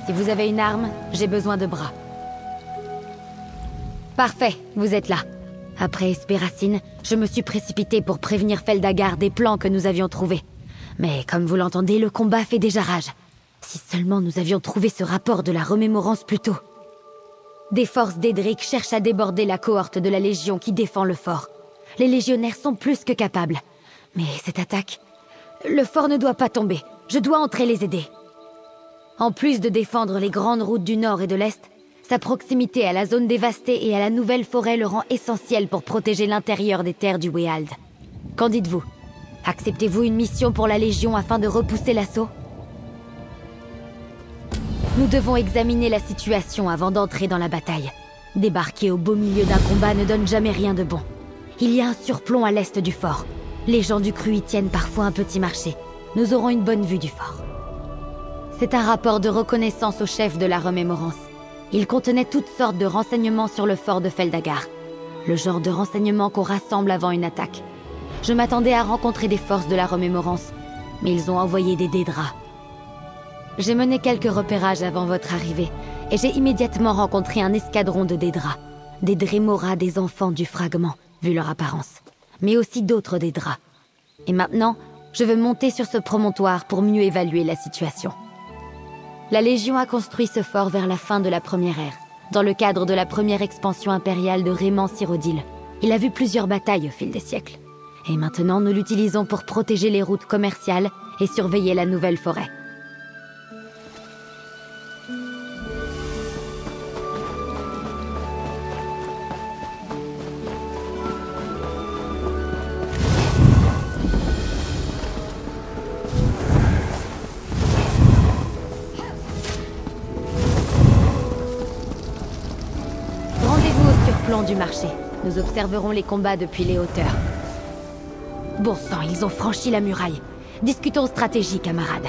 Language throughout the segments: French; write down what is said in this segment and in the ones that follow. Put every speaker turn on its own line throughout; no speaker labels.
Si vous avez une arme, j'ai besoin de bras. Parfait, vous êtes là. Après Espéracine, je me suis précipité pour prévenir Feldagar des plans que nous avions trouvés. Mais comme vous l'entendez, le combat fait déjà rage. Si seulement nous avions trouvé ce rapport de la remémorance plus tôt. Des forces d'Edric cherchent à déborder la cohorte de la Légion qui défend le fort. Les légionnaires sont plus que capables. Mais cette attaque... Le fort ne doit pas tomber. Je dois entrer les aider. En plus de défendre les grandes routes du nord et de l'est, sa proximité à la zone dévastée et à la nouvelle forêt le rend essentiel pour protéger l'intérieur des terres du Weald. Qu'en dites-vous? Acceptez-vous une mission pour la Légion afin de repousser l'assaut? Nous devons examiner la situation avant d'entrer dans la bataille. Débarquer au beau milieu d'un combat ne donne jamais rien de bon. Il y a un surplomb à l'est du fort. Les gens du cru y tiennent parfois un petit marché. Nous aurons une bonne vue du fort. C'est un rapport de reconnaissance au chef de la remémorance. Il contenait toutes sortes de renseignements sur le fort de Feldagar. Le genre de renseignements qu'on rassemble avant une attaque. Je m'attendais à rencontrer des forces de la remémorance, mais ils ont envoyé des Dédras. J'ai mené quelques repérages avant votre arrivée, et j'ai immédiatement rencontré un escadron de Dédras. Des Drémoras des enfants du fragment, vu leur apparence. Mais aussi d'autres Dédras. Et maintenant, je veux monter sur ce promontoire pour mieux évaluer la situation. La Légion a construit ce fort vers la fin de la Première Ère, dans le cadre de la première expansion impériale de Raymond Cyrodiil. Il a vu plusieurs batailles au fil des siècles. Et maintenant, nous l'utilisons pour protéger les routes commerciales et surveiller la nouvelle forêt. Plan du marché. Nous observerons les combats depuis les hauteurs. Bon sang, ils ont franchi la muraille. Discutons stratégie, camarades.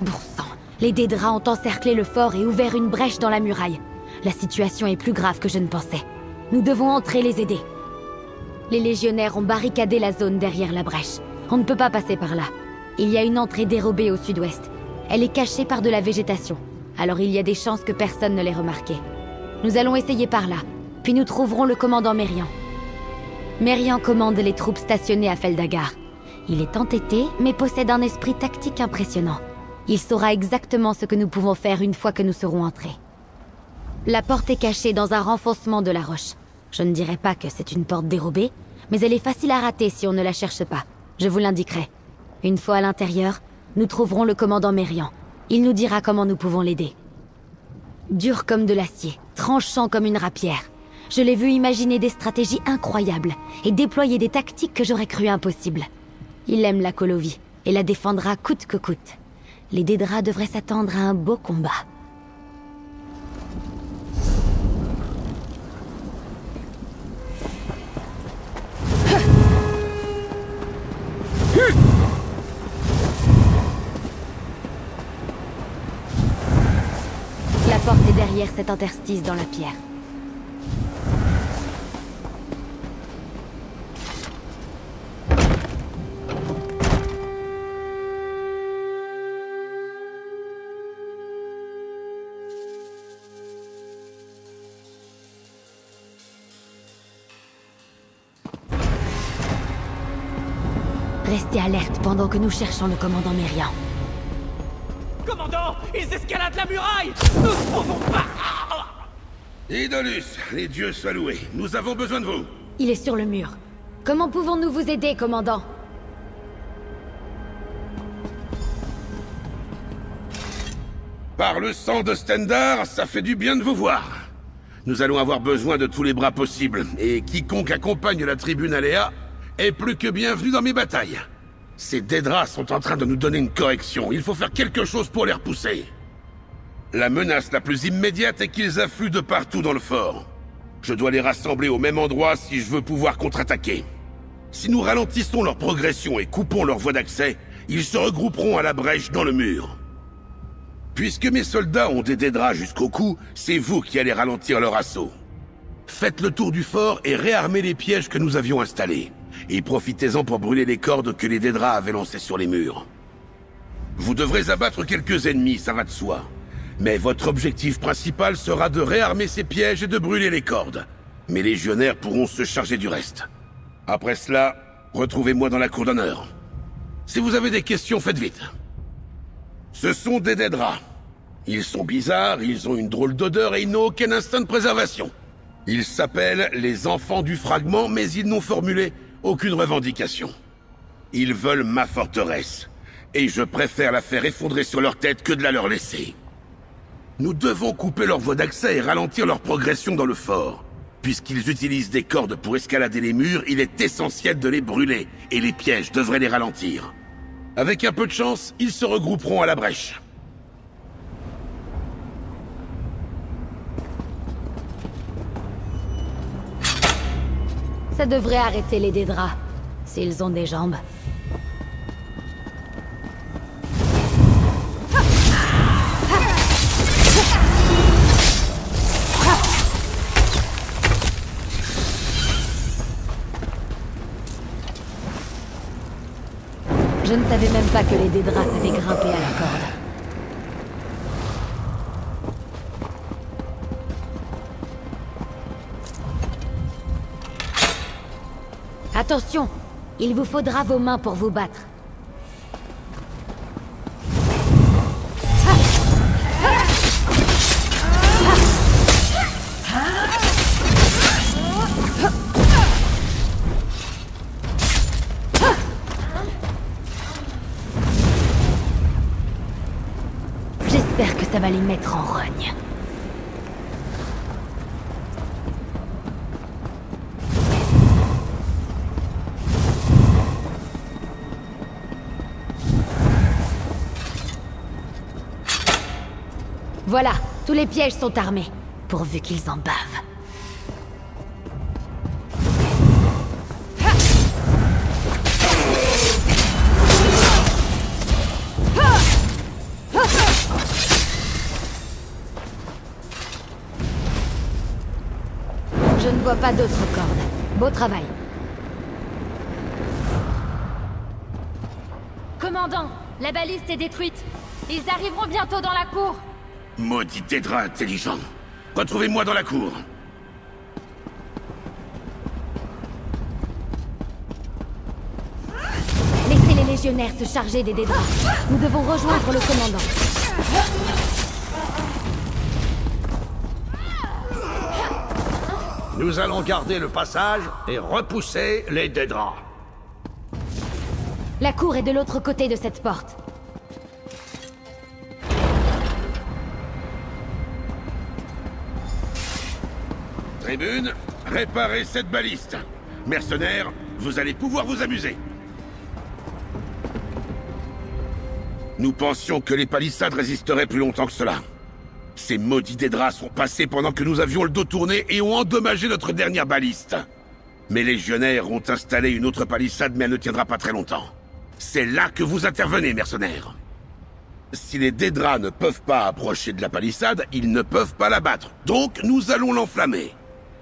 Bon sang, les Dédras ont encerclé le fort et ouvert une brèche dans la muraille. La situation est plus grave que je ne pensais. Nous devons entrer les aider. Les légionnaires ont barricadé la zone derrière la brèche. On ne peut pas passer par là. Il y a une entrée dérobée au sud-ouest. Elle est cachée par de la végétation. Alors il y a des chances que personne ne l'ait remarquée. Nous allons essayer par là, puis nous trouverons le commandant Merian. Merian commande les troupes stationnées à Feldagar. Il est entêté, mais possède un esprit tactique impressionnant. Il saura exactement ce que nous pouvons faire une fois que nous serons entrés. La porte est cachée dans un renfoncement de la roche. Je ne dirais pas que c'est une porte dérobée, mais elle est facile à rater si on ne la cherche pas. Je vous l'indiquerai. Une fois à l'intérieur, nous trouverons le commandant Merian. Il nous dira comment nous pouvons l'aider. Dur comme de l'acier, tranchant comme une rapière. Je l'ai vu imaginer des stratégies incroyables et déployer des tactiques que j'aurais cru impossibles. Il aime la Colovie et la défendra coûte que coûte. Les Dédras devraient s'attendre à un beau combat. La porte est derrière cet interstice dans la pierre. Restez alerte pendant que nous cherchons le commandant Merian.
Commandant, ils escaladent la muraille! Nous ne pouvons pas!
Idolus, les dieux soient loués, nous avons besoin de vous.
Il est sur le mur. Comment pouvons-nous vous aider, commandant?
Par le sang de Stendarr, ça fait du bien de vous voir. Nous allons avoir besoin de tous les bras possibles, et quiconque accompagne la tribune Aléa est plus que bienvenu dans mes batailles. Ces Dédras sont en train de nous donner une correction, il faut faire quelque chose pour les repousser. La menace la plus immédiate est qu'ils affluent de partout dans le fort. Je dois les rassembler au même endroit si je veux pouvoir contre-attaquer. Si nous ralentissons leur progression et coupons leur voie d'accès, ils se regrouperont à la brèche dans le mur. Puisque mes soldats ont des Dédras jusqu'au cou, c'est vous qui allez ralentir leur assaut. Faites le tour du fort et réarmez les pièges que nous avions installés. Et profitez-en pour brûler les cordes que les Dédras avaient lancées sur les murs. Vous devrez abattre quelques ennemis, ça va de soi. Mais votre objectif principal sera de réarmer ces pièges et de brûler les cordes. Mes légionnaires pourront se charger du reste. Après cela, retrouvez-moi dans la cour d'honneur. Si vous avez des questions, faites vite. Ce sont des Daedra. Ils sont bizarres, ils ont une drôle d'odeur et ils n'ont aucun instinct de préservation. Ils s'appellent les Enfants du Fragment, mais ils n'ont formulé aucune revendication. Ils veulent ma forteresse, et je préfère la faire effondrer sur leur tête que de la leur laisser. Nous devons couper leur voie d'accès et ralentir leur progression dans le fort. Puisqu'ils utilisent des cordes pour escalader les murs, il est essentiel de les brûler, et les pièges devraient les ralentir. Avec un peu de chance, ils se regrouperont à la brèche.
Ça devrait arrêter les Daedra, s'ils ont des jambes. Je ne savais même pas que les Daedra savaient grimper à la corde. Attention, il vous faudra vos mains pour vous battre. J'espère que ça va les mettre en rogne. Voilà, tous les pièges sont armés, pourvu qu'ils en bavent. Je ne vois pas d'autres cordes. Beau travail.
Commandant, la baliste est détruite. Ils arriveront bientôt dans la cour.
Maudit Daedra intelligent. Retrouvez-moi dans la cour.
Laissez les légionnaires se charger des Daedra. Nous devons rejoindre le commandant.
Nous allons garder le passage et repousser les Daedra.
La cour est de l'autre côté de cette porte.
Tribune, réparez cette baliste. Mercenaires, vous allez pouvoir vous amuser. Nous pensions que les palissades résisteraient plus longtemps que cela. Ces maudits Daedra sont passés pendant que nous avions le dos tourné et ont endommagé notre dernière baliste. Mes légionnaires ont installé une autre palissade, mais elle ne tiendra pas très longtemps. C'est là que vous intervenez, mercenaires. Si les Daedra ne peuvent pas approcher de la palissade, ils ne peuvent pas la battre. Donc, nous allons l'enflammer.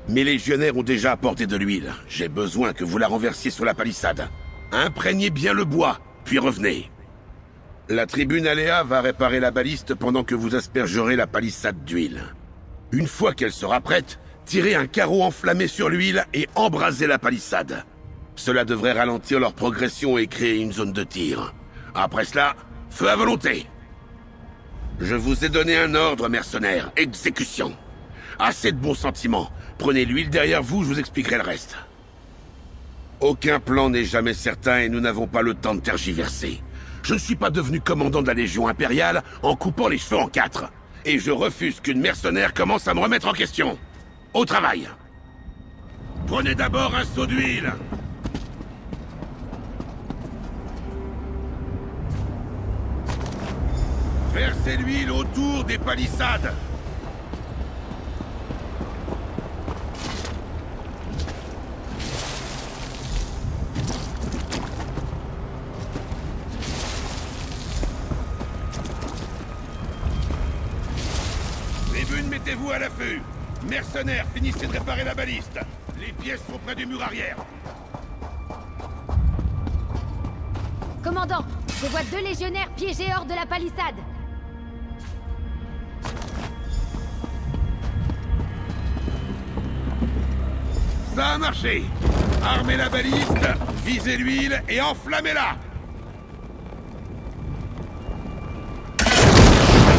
Mes légionnaires ont déjà apporté de l'huile. J'ai besoin que vous la renversiez sur la palissade. Imprégnez bien le bois, puis revenez. La tribune Aléa va réparer la baliste pendant que vous aspergerez la palissade d'huile. Une fois qu'elle sera prête, tirez un carreau enflammé sur l'huile et embrasez la palissade. Cela devrait ralentir leur progression et créer une zone de tir. Après cela, feu à volonté. Je vous ai donné un ordre, mercenaires. Exécution. Assez de bons sentiments. Prenez l'huile derrière vous, je vous expliquerai le reste. Aucun plan n'est jamais certain et nous n'avons pas le temps de tergiverser. Je ne suis pas devenu commandant de la Légion impériale en coupant les cheveux en quatre. Et je refuse qu'une mercenaire commence à me remettre en question. Au travail. Prenez d'abord un seau d'huile. Versez l'huile autour des palissades. Tribune, mettez-vous à l'affût. Mercenaires, finissez de réparer la baliste. Les pièces sont près du mur arrière.
Commandant, je vois 2 légionnaires piégés hors de la palissade.
Ça a marché. Armez la baliste, visez l'huile et enflammez-la. Ça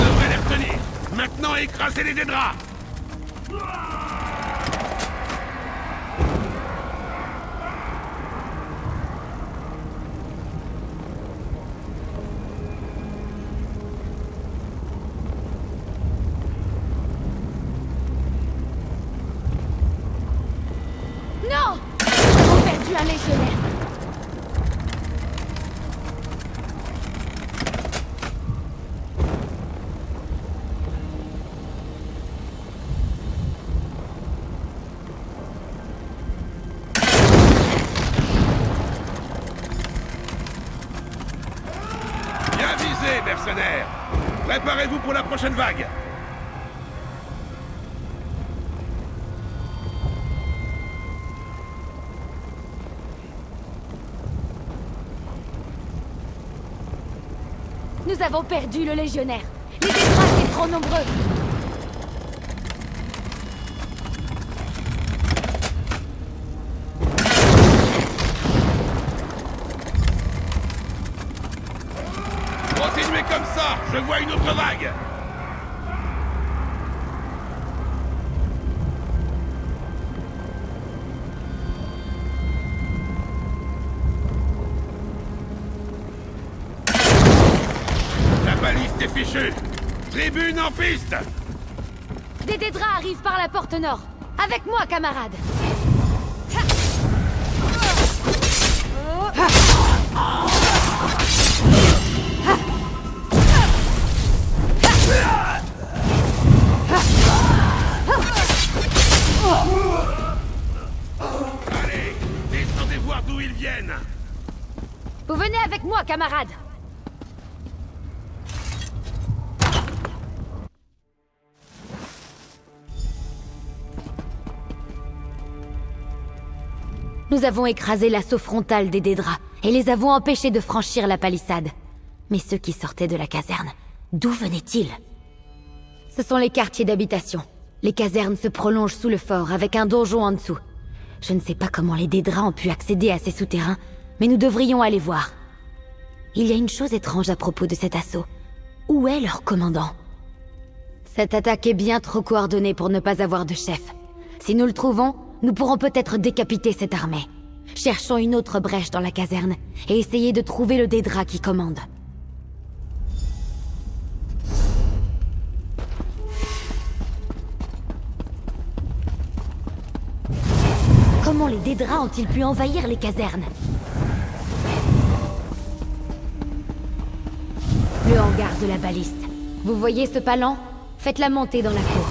devrait les retenir. Maintenant, écrasez les Dédras.
Non! Nous avons perdu un légionnaire.
Bien visé, mercenaires. Préparez-vous pour la prochaine vague.
Nous avons perdu le légionnaire. Les Dédras étaient trop nombreux.
Continuez comme ça, je vois une autre vague. La baliste est fichue. Tribune en piste.
Des Dédras arrivent par la porte nord. Avec moi, camarade.
Allez, descendez voir d'où ils viennent.
Vous venez avec moi, camarade. Nous avons écrasé l'assaut frontal des Dédras et les avons empêchés de franchir la palissade. Mais ceux qui sortaient de la caserne, d'où venaient-ils? Ce sont les quartiers d'habitation. Les casernes se prolongent sous le fort avec un donjon en dessous. Je ne sais pas comment les Dédras ont pu accéder à ces souterrains, mais nous devrions aller voir. Il y a une chose étrange à propos de cet assaut. Où est leur commandant? Cette attaque est bien trop coordonnée pour ne pas avoir de chef. Si nous le trouvons, nous pourrons peut-être décapiter cette armée. Cherchons une autre brèche dans la caserne et essayez de trouver le Dédra qui commande. Comment les Dédras ont-ils pu envahir les casernes? Le hangar de la baliste. Vous voyez ce palan? Faites-la monter dans la cour.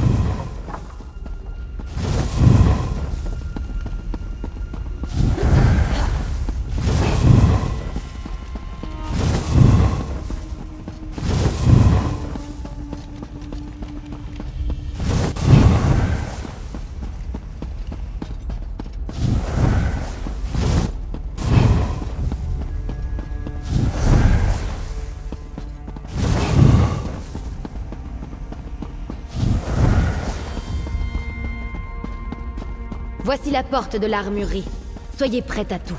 Voici la porte de l'armurerie. Soyez prêts à tout.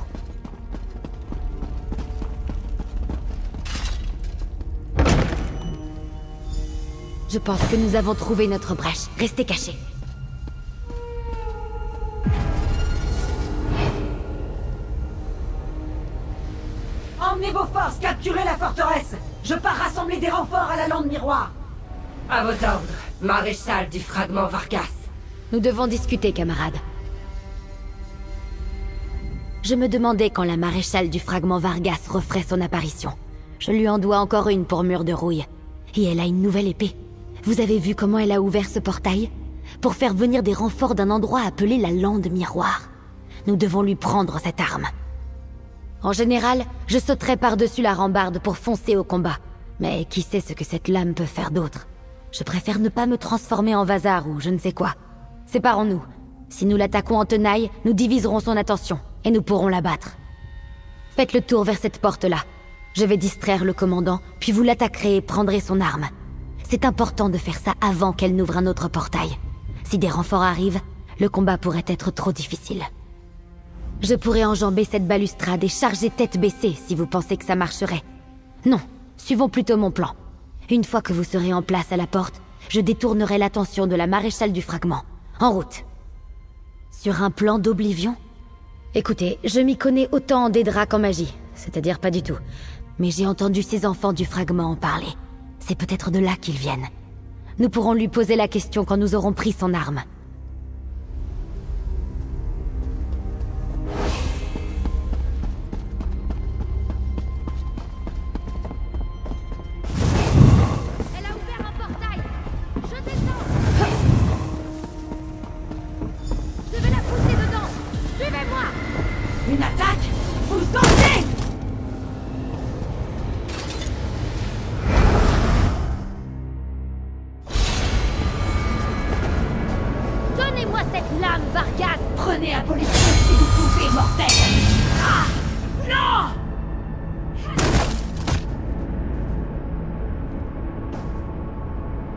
Je pense que nous avons trouvé notre brèche. Restez cachés.
Emmenez vos forces, capturez la forteresse. Je pars rassembler des renforts à la lande miroir. À vos ordres, maréchal du fragment Vargas.
Nous devons discuter, camarades. Je me demandais quand la maréchale du fragment Vargas referait son apparition. Je lui en dois encore une pour mur de rouille. Et elle a une nouvelle épée. Vous avez vu comment elle a ouvert ce portail? Pour faire venir des renforts d'un endroit appelé la lande miroir. Nous devons lui prendre cette arme. En général, je sauterais par-dessus la rambarde pour foncer au combat. Mais qui sait ce que cette lame peut faire d'autre? Je préfère ne pas me transformer en vasard ou je ne sais quoi. Séparons-nous. Si nous l'attaquons en tenaille, nous diviserons son attention, et nous pourrons l'abattre. Faites le tour vers cette porte-là. Je vais distraire le commandant, puis vous l'attaquerez et prendrez son arme. C'est important de faire ça avant qu'elle n'ouvre un autre portail. Si des renforts arrivent, le combat pourrait être trop difficile. Je pourrais enjamber cette balustrade et charger tête baissée si vous pensez que ça marcherait. Non, suivons plutôt mon plan. Une fois que vous serez en place à la porte, je détournerai l'attention de la maréchale du fragment. En route. Sur un plan d'Oblivion? Écoutez, je m'y connais autant en Daedra qu'en magie, c'est-à-dire pas du tout. Mais j'ai entendu ces enfants du fragment en parler. C'est peut-être de là qu'ils viennent. Nous pourrons lui poser la question quand nous aurons pris son arme.
Elle a ouvert un portail. Je descends. Je vais la pousser dedans. Suivez-moi.
Une attaque? Vous dansez!
Donnez-moi cette lame, Vargas.
Prenez un policier si vous pouvez, mortel! Ah! Non!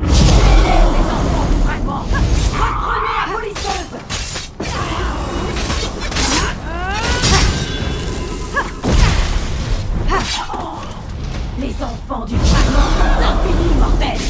Les enfants du fragment! Reprenez la polisseuse! Les enfants du fragment sont infinis, mortels!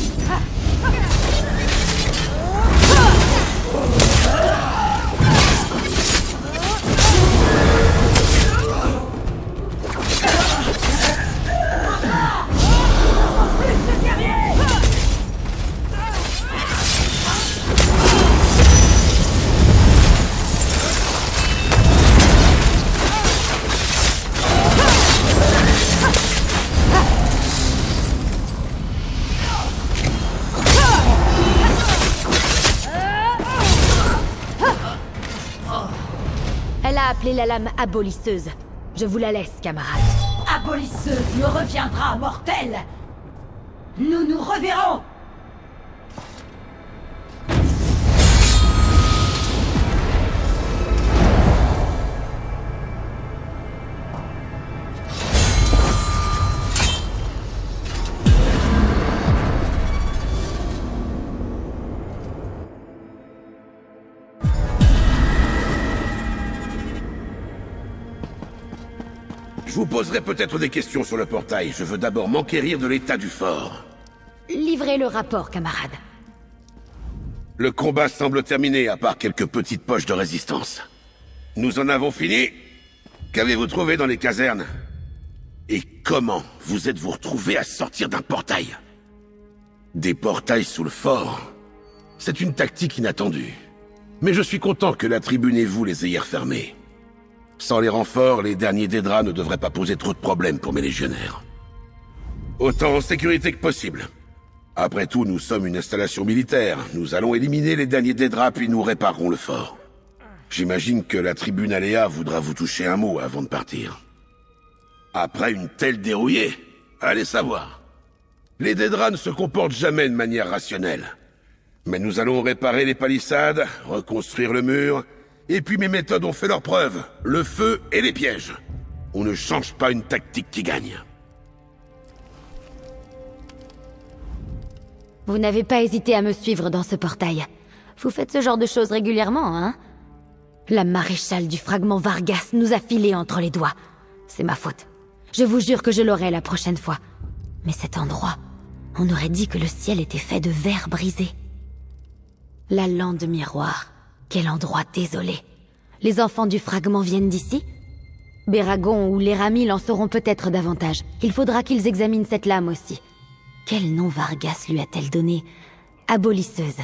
Elle a appelé la lame abolisseuse. Je vous la laisse, camarade.
Abolisseuse me reviendra, mortel! Nous nous reverrons!
Je vous poserai peut-être des questions sur le portail. Je veux d'abord m'enquérir de l'état du fort.
Livrez le rapport, camarade.
Le combat semble terminé, à part quelques petites poches de résistance. Nous en avons fini? Qu'avez-vous trouvé dans les casernes? Et comment vous êtes-vous retrouvés à sortir d'un portail? Des portails sous le fort? C'est une tactique inattendue. Mais je suis content que la tribune et vous les ayez refermés. Sans les renforts, les derniers Daedra ne devraient pas poser trop de problèmes pour mes légionnaires. Autant en sécurité que possible. Après tout, nous sommes une installation militaire. Nous allons éliminer les derniers Daedra, puis nous réparerons le fort. J'imagine que la tribune Aléa voudra vous toucher un mot avant de partir. Après une telle dérouillée, allez savoir. Les Daedra ne se comportent jamais de manière rationnelle. Mais nous allons réparer les palissades, reconstruire le mur... Et puis mes méthodes ont fait leurs preuves. Le feu et les pièges. On ne change pas une tactique qui gagne.
Vous n'avez pas hésité à me suivre dans ce portail. Vous faites ce genre de choses régulièrement, hein? La maréchale du fragment Vargas nous a filé entre les doigts. C'est ma faute. Je vous jure que je l'aurai la prochaine fois. Mais cet endroit, on aurait dit que le ciel était fait de verre brisé. La lande miroir. Quel endroit désolé. Les enfants du fragment viennent d'ici? Béragon ou Léramil en sauront peut-être davantage. Il faudra qu'ils examinent cette lame aussi. Quel nom Vargas lui a-t-elle donné? Abolisseuse.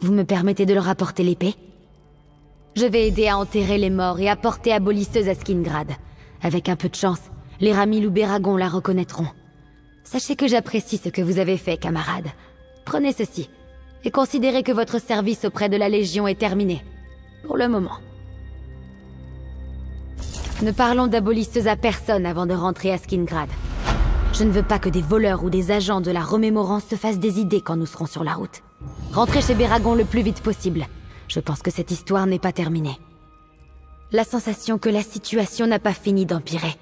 Vous me permettez de leur apporter l'épée? Je vais aider à enterrer les morts et apporter Abolisseuse à Skingrad. Avec un peu de chance, Léramil ou Béragon la reconnaîtront. Sachez que j'apprécie ce que vous avez fait, camarade. Prenez ceci. Et considérez que votre service auprès de la Légion est terminé. Pour le moment. Ne parlons d'abolisseuse à personne avant de rentrer à Skingrad. Je ne veux pas que des voleurs ou des agents de la Remémorance se fassent des idées quand nous serons sur la route. Rentrez chez Béragon le plus vite possible. Je pense que cette histoire n'est pas terminée. La sensation que la situation n'a pas fini d'empirer.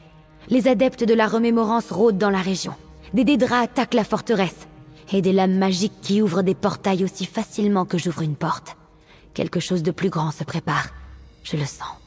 Les adeptes de la remémorance rôdent dans la région. Des Dédras attaquent la forteresse. Et des lames magiques qui ouvrent des portails aussi facilement que j'ouvre une porte. Quelque chose de plus grand se prépare. Je le sens.